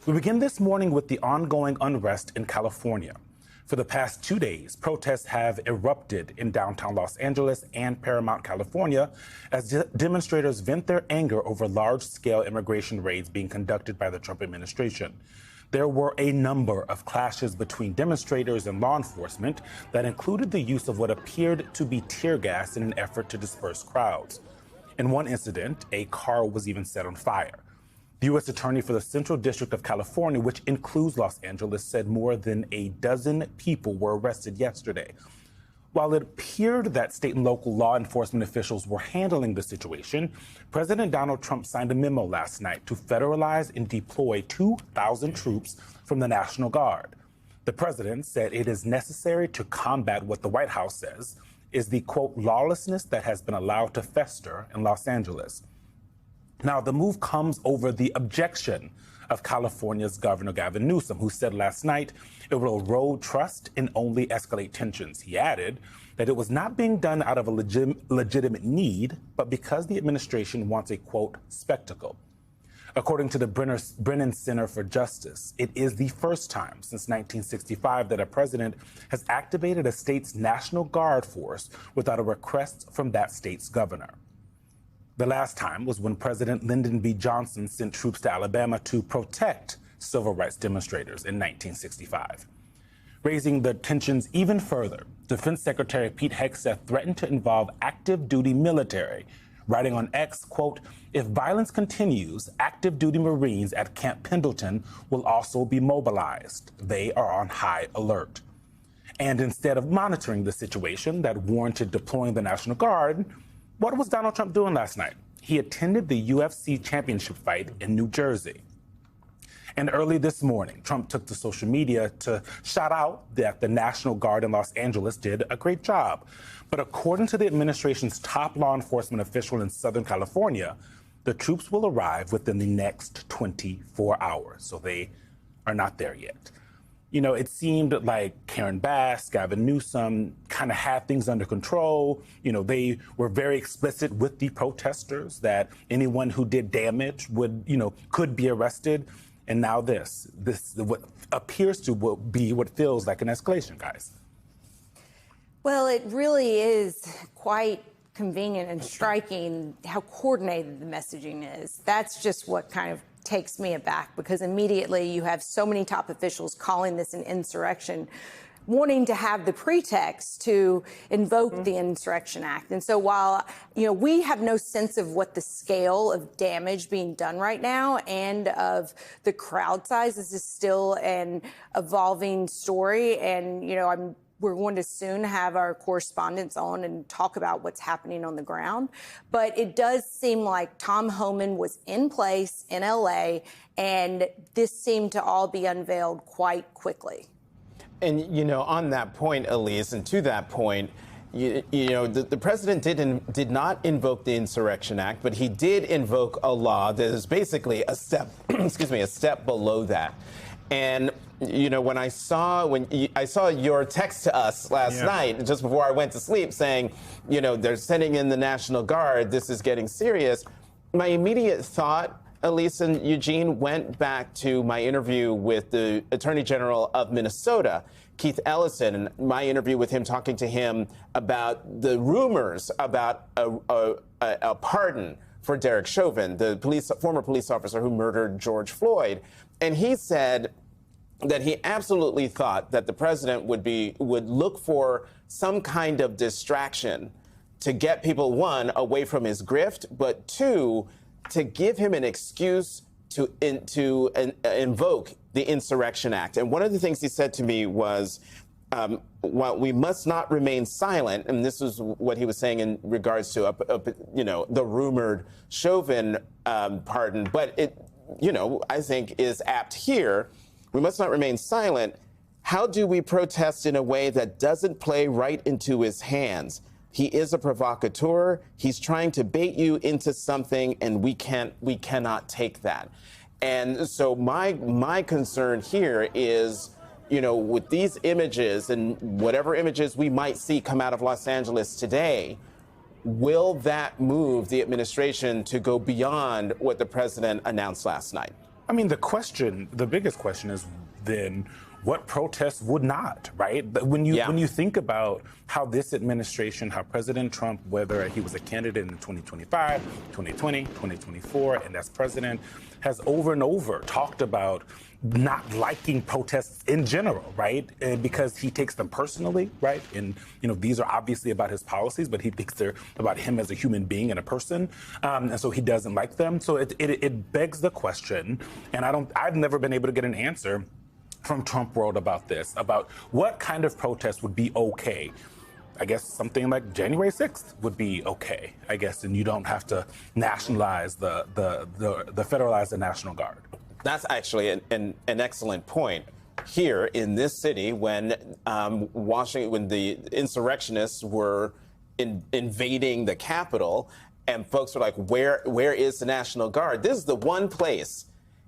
We begin this morning with the ongoing unrest in California. For the past 2 days, protests have erupted in downtown Los Angeles and Paramount, California, as demonstrators vent their anger over large-scale immigration raids being conducted by the Trump administration. There were a number of clashes between demonstrators and law enforcement that included the use of what appeared to be tear gas in an effort to disperse crowds. In one incident, a car was even set on fire. The U.S. Attorney for the Central District of California, which includes Los Angeles, said more than a dozen people were arrested yesterday. While it appeared that state and local law enforcement officials were handling the situation, President Donald Trump signed a memo last night to federalize and deploy 2,000 troops from the National Guard. The president said it is necessary to combat what the White House says is the, quote, lawlessness that has been allowed to fester in Los Angeles. Now, the move comes over the objection of California's Governor Gavin Newsom, who said last night it will erode trust and only escalate tensions. He added that it was not being done out of a legitimate need, but because the administration wants a, quote, spectacle. According to the Brennan Center for Justice, it is the first time since 1965 that a president has activated a state's National Guard force without a request from that state's governor. The last time was when President Lyndon B. Johnson sent troops to Alabama to protect civil rights demonstrators in 1965. Raising the tensions even further, Defense Secretary Pete Hegseth threatened to involve active duty military, writing on X, quote, if violence continues, active duty Marines at Camp Pendleton will also be mobilized. They are on high alert. And instead of monitoring the situation that warranted deploying the National Guard, what was Donald Trump doing last night? He attended the UFC championship fight in New Jersey. And early this morning, Trump took to social media to shout out that the National Guard in Los Angeles did a great job. But according to the administration's top law enforcement official in Southern California, the troops will arrive within the next 24 hours. So they are not there yet. You know, it seemed like Karen Bass, Gavin Newsom kind of had things under control. You know, they were very explicit with the protesters that anyone who did damage would, could be arrested. And now this what appears to be what feels like an escalation, guys. Well, it really is quite convenient and striking how coordinated the messaging is. That's just what kind of takes me aback, because immediately you have so many top officials calling this an insurrection, wanting to have the pretext to invoke the Insurrection Act. And so while, we have no sense of what the scale of damage being done right now and of the crowd size, this is still an evolving story. And, we're going to soon have our correspondents on and talk about what's happening on the ground. But it does seem like Tom Homan was in place in L.A., and this seemed to all be unveiled quite quickly. And, on that point, Elise, and to that point, the president did not invoke the Insurrection Act, but he did invoke a law that is basically a step, a step below that. And when I saw your text to us last night, just before I went to sleep, saying, they're sending in the National Guard, this is getting serious, my immediate thought, Elise and Eugene, went back to my interview with the Attorney General of Minnesota, Keith Ellison, and my interview with him, talking to him about the rumors about a pardon for Derek Chauvin, the former police officer who murdered George Floyd. And he said that he absolutely thought that the president would look for some kind of distraction to get people, one, away from his grift, but two, to give him an excuse to invoke the Insurrection Act. And one of the things he said to me was, while we must not remain silent, and this is what he was saying in regards to the rumored Chauvin pardon, but it, I think is apt here. We must not remain silent. How do we protest in a way that doesn't play right into his hands? He is a provocateur. He's trying to bait you into something, and we cannot take that. And so my concern here is, with these images and whatever images we might see come out of Los Angeles today, will that move the administration to go beyond what the president announced last night? I mean, the biggest question is then what protests would not, right? When you think about how this administration, how President Trump, whether he was a candidate in 2025, 2020, 2024, and as president, has over and over talked about not liking protests in general, right? Because he takes them personally, right? And, these are obviously about his policies, but he thinks they're about him as a human being and a person. And so he doesn't like them. So it begs the question, and I've never been able to get an answer from Trump world about this, about what kind of protest would be okay. I guess something like January 6th would be okay, I guess, and you don't have to nationalize federalize the National Guard. That's actually an excellent point. Here in this city, when the insurrectionists were invading the Capitol, and folks were like, where is the National Guard? This is the one place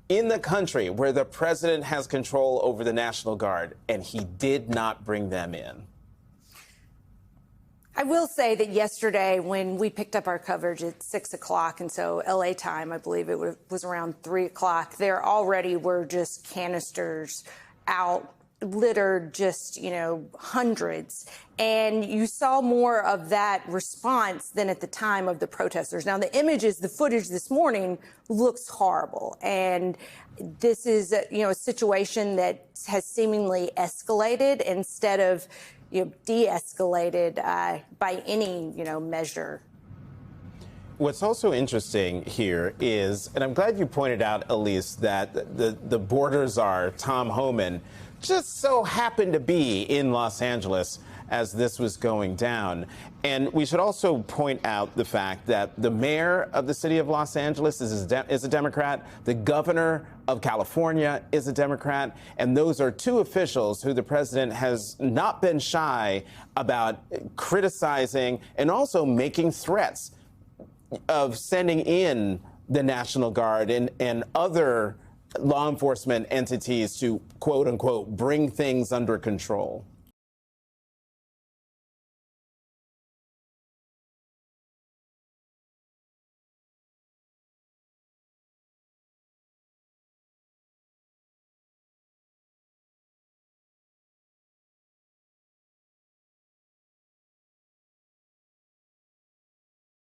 in the country where the president has control over the National Guard, and he did not bring them in. I will say that yesterday when we picked up our coverage at 6 o'clock, and so LA time, I believe it was around 3 o'clock, there already were just canisters out, littered, just, hundreds. And you saw more of that response than at the time of the protesters. Now, the footage this morning looks horrible. And this is, a situation that has seemingly escalated instead of, de-escalated by any, measure. What's also interesting here is, and I'm glad you pointed out, Elise, that the border czar, Tom Homan, just so happened to be in Los Angeles as this was going down. And we should also point out the fact that the mayor of the city of Los Angeles is a Democrat. The governor of California is a Democrat. And those are two officials who the president has not been shy about criticizing and also making threats of sending in the National Guard and other law enforcement entities to, quote unquote, bring things under control.